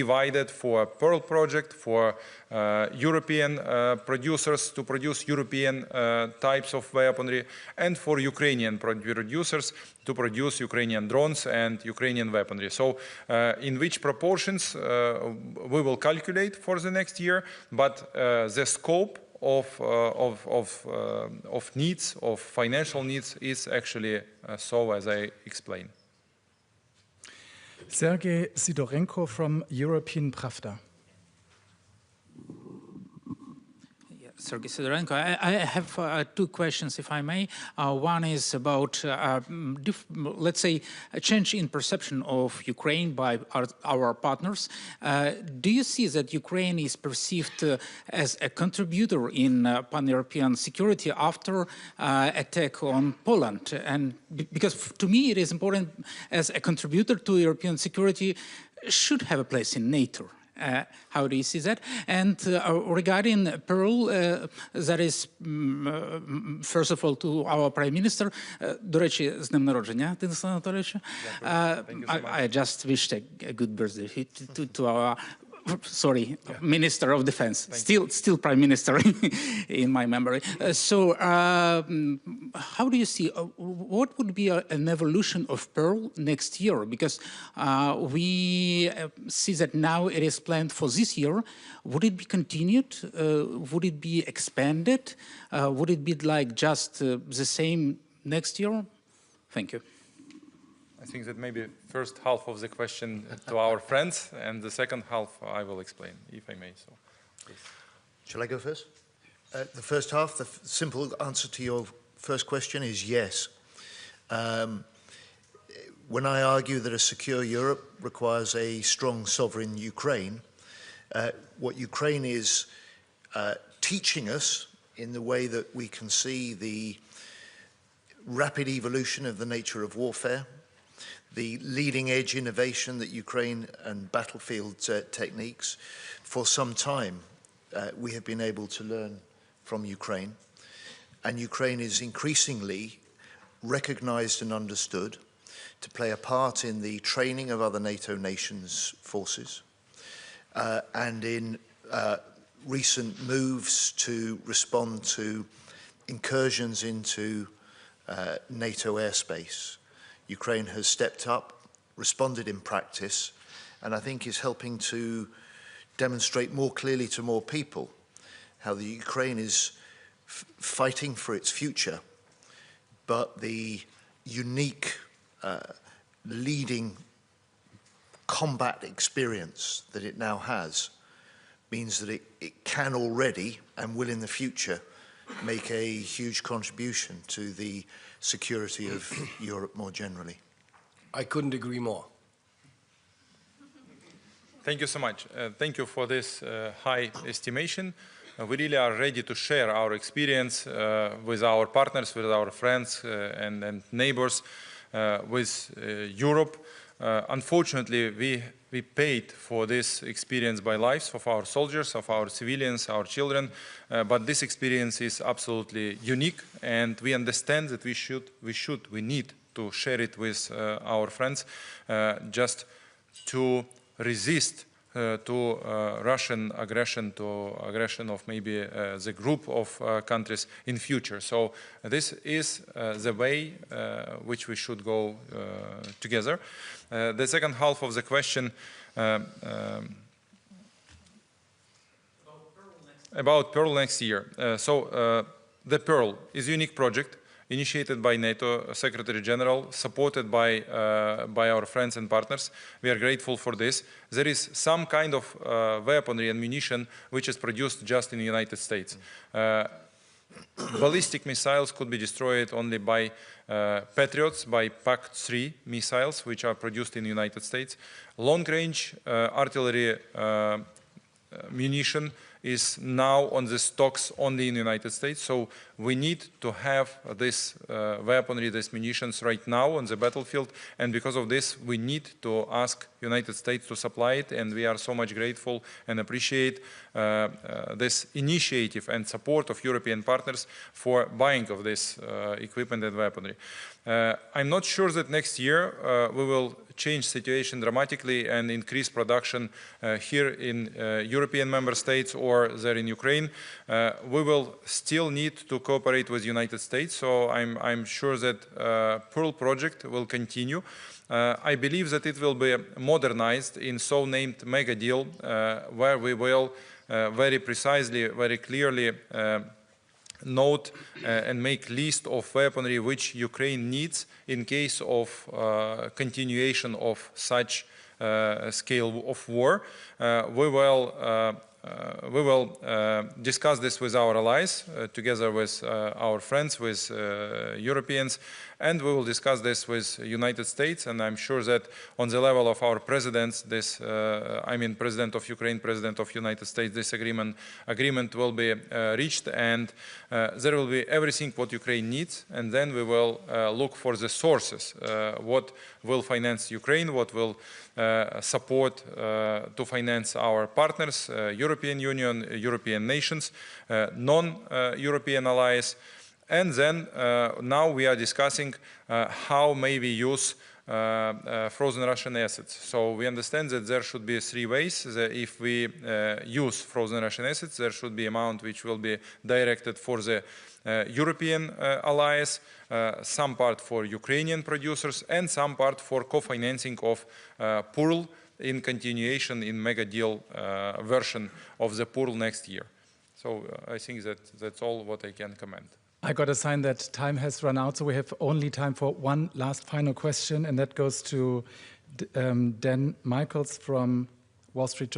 divided for Pearl project, for European producers to produce European types of weaponry, and for Ukrainian producers to produce Ukrainian drones and Ukrainian weaponry. So in which proportions we will calculate for the next year, but the scope of needs, of financial needs, is actually so as I explained. Sergei Sidorenko from European Pravda. Sergei Sidorenko. I have two questions, if I may. One is about, let's say, a change in perception of Ukraine by our partners. Do you see that Ukraine is perceived as a contributor in pan-European security after attack on Poland? And because to me it is important, as a contributor to European security should have a place in NATO. How do you see that? And regarding Pearl, that is, first of all, to our Prime Minister. До речі, з днем народження, Денис Анатолійович. I just wished a good birthday to our, sorry, Minister of Defense, still Prime Minister in my memory. So how do you see, what would be an evolution of Pearl next year? Because we see that now it is planned for this year. Would it be continued? Would it be expanded? Would it be like just the same next year? Thank you. I think that maybe first half of the question to our friends, and the second half I will explain, if I may. So, please. Shall I go first? The first half, the simple answer to your first question is yes. When I argue that a secure Europe requires a strong sovereign Ukraine, what Ukraine is teaching us in the way that we can see the rapid evolution of the nature of warfare, the leading edge innovation that Ukraine and battlefield techniques, for some time we have been able to learn from Ukraine. And Ukraine is increasingly recognized and understood to play a part in the training of other NATO nations' forces and in recent moves to respond to incursions into NATO airspace. Ukraine has stepped up, responded in practice, and I think is helping to demonstrate more clearly to more people how the Ukraine is fighting for its future, but the unique leading combat experience that it now has means that it can already and will in the future make a huge contribution to the security of Europe more generally. I couldn't agree more. Thank you so much. Thank you for this high estimation. We really are ready to share our experience with our partners, with our friends and neighbors, with Europe. Unfortunately, we paid for this experience by lives of our soldiers, of our civilians, our children, but this experience is absolutely unique, and we understand that we need to share it with our friends, just to resist to Russian aggression, to aggression of maybe the group of countries in future. So this is the way which we should go together. The second half of the question about Pearl next year. The Pearl is a unique project initiated by NATO Secretary General, supported by our friends and partners. We are grateful for this. There is some kind of weaponry and munition which is produced just in the United States. Ballistic missiles could be destroyed only by Patriots, by PAC-3 missiles, which are produced in the United States. Long-range artillery munition is now on the stocks only in the United States. So we need to have this weaponry, these munitions right now on the battlefield. And because of this, we need to ask United States to supply it. And we are so much grateful and appreciate this initiative and support of European partners for buying of this equipment and weaponry. I'm not sure that next year we will change situation dramatically and increase production here in European member states or there in Ukraine. We will still need to cooperate with the United States, so I'm sure that Pearl project will continue. I believe that it will be modernized in so-named mega deal where we will very precisely, very clearly note and make list of weaponry which Ukraine needs in case of continuation of such scale of war. We will discuss this with our allies, together with our friends, with Europeans, and we will discuss this with United States. And I'm sure that on the level of our presidents, this, I mean, President of Ukraine, President of United States, this agreement will be reached, and there will be everything what Ukraine needs. And then we will look for the sources, what will finance Ukraine, what will support to finance our partners, European Union, European nations, non-European allies. And then now we are discussing how maybe use frozen Russian assets. So we understand that there should be three ways. If we use frozen Russian assets, there should be amount which will be directed for the European allies, some part for Ukrainian producers, and some part for co-financing of Pearl in continuation in mega deal version of the Pearl next year. So I think that that's all what I can comment. I got a sign that time has run out, so we have only time for one last final question, and that goes to Dan Michaels from Wall Street Journal.